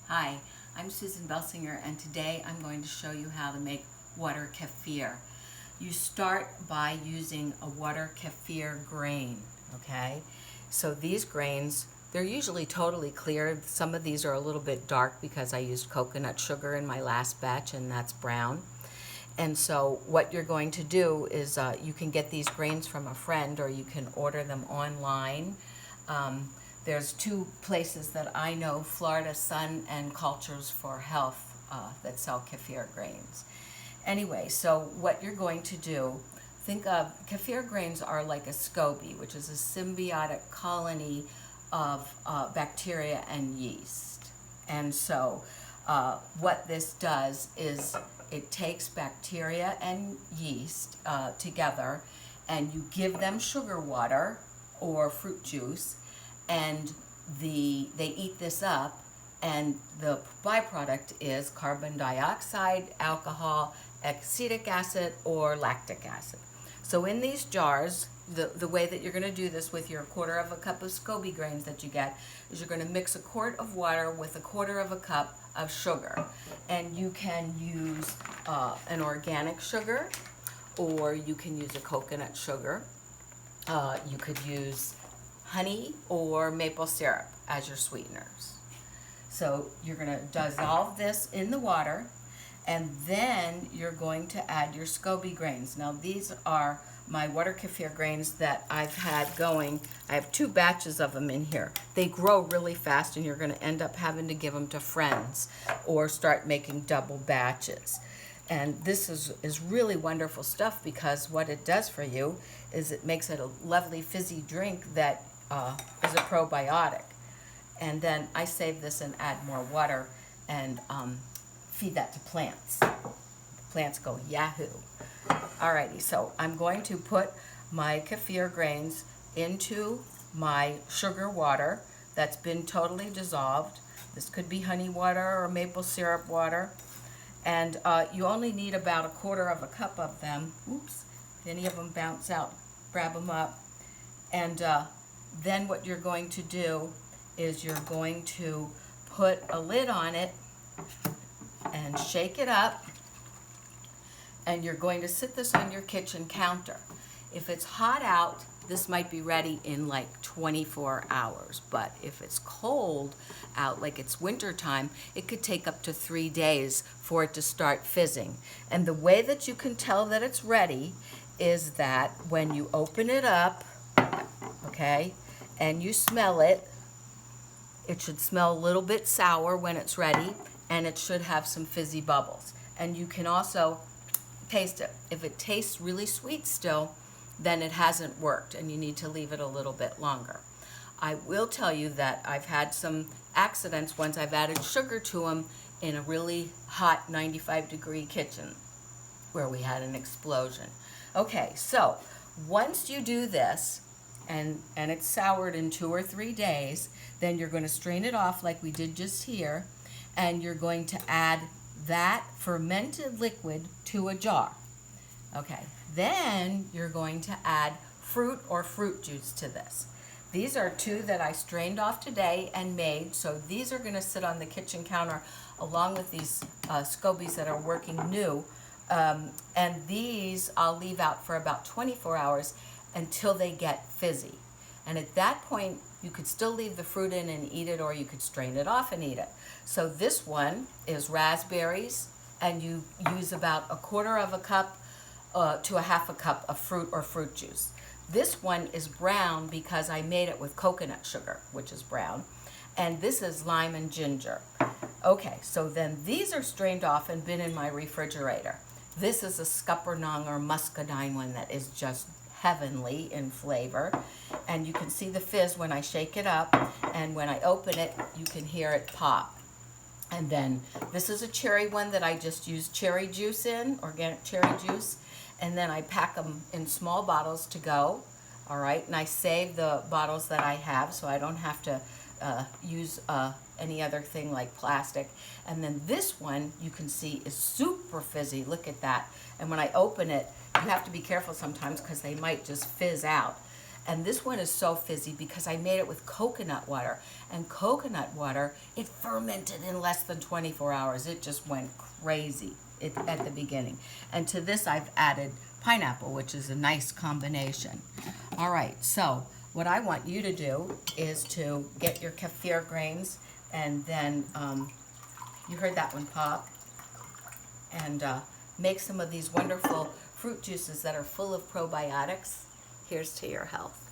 Hi, I'm Susan Belsinger, and today I'm going to show you how to make water kefir. You start by using a water kefir grain, okay? So these grains, they're usually totally clear. Some of these are a little bit dark because I used coconut sugar in my last batch, and that's brown. And so what you're going to do is you can get these grains from a friend, or you can order them online. There's two places that I know, Florida Sun and Cultures for Health, that sell kefir grains. Anyway, so what you're going to do, think of kefir grains are like a SCOBY, which is a symbiotic colony of bacteria and yeast. And so what this does is it takes bacteria and yeast together, and you give them sugar water or fruit juice, and they eat this up, and the byproduct is carbon dioxide, alcohol, acetic acid, or lactic acid. So in these jars, the way that you're going to do this with your 1/4 cup of SCOBY grains that you get is you're going to mix 1 quart of water with 1/4 cup of sugar. And you can use an organic sugar, or you can use a coconut sugar. You could use honey or maple syrup as your sweeteners. So you're going to dissolve this in the water, and then you're going to add your SCOBY grains. Now these are my water kefir grains that I've had going. I have 2 batches of them in here. They grow really fast, and you're going to end up having to give them to friends or start making double batches. And this is really wonderful stuff, because what it does for you is it makes it a lovely fizzy drink that is a probiotic. And then I save this and add more water and feed that to plants. Plants go yahoo. Alrighty, so I'm going to put my kefir grains into my sugar water that's been totally dissolved. This could be honey water or maple syrup water. And you only need about 1/4 cup of them. Oops, if any of them bounce out, grab them up. And then what you're going to do is you're going to put a lid on it and shake it up, and you're going to sit this on your kitchen counter. If it's hot out, this might be ready in like 24 hours, but if it's cold out, like it's winter time, it could take up to 3 days for it to start fizzing. And the way that you can tell that it's ready is that when you open it up, okay, and you smell it, it should smell a little bit sour when it's ready, and it should have some fizzy bubbles. And you can also taste it. If it tastes really sweet still, then it hasn't worked, and you need to leave it a little bit longer. I will tell you that I've had some accidents once I've added sugar to them in a really hot 95-degree kitchen where we had an explosion. Okay, so once you do this, and it's soured in 2 or 3 days, then you're going to strain it off like we did just here, and you're going to add that fermented liquid to a jar. Okay, then you're going to add fruit or fruit juice to this. These are 2 that I strained off today and made, so these are going to sit on the kitchen counter along with these SCOBYs that are working new. And these I'll leave out for about 24 hours until they get fizzy. And at that point, you could still leave the fruit in and eat it, or you could strain it off and eat it. So this one is raspberries, and you use about 1/4 cup to 1/2 cup of fruit or fruit juice. This one is brown because I made it with coconut sugar, which is brown. And this is lime and ginger. Okay, so then these are strained off and been in my refrigerator. This is a scuppernong or muscadine one that is just heavenly in flavor. And you can see the fizz when I shake it up, and when I open it, you can hear it pop. And then this is a cherry one that I just used cherry juice in, organic cherry juice, and then I pack them in small bottles to go, all right? And I save the bottles that I have so I don't have to use any other thing like plastic. And then this one, you can see, is super fizzy. Look at that. And when I open it, you have to be careful sometimes because they might just fizz out. And this one is so fizzy because I made it with coconut water. And coconut water, it fermented in less than 24 hours. It just went crazy at the beginning. And to this I've added pineapple, which is a nice combination. All right, so what I want you to do is to get your kefir grains, and then you heard that one pop, and make some of these wonderful fruit juices that are full of probiotics. Here's to your health.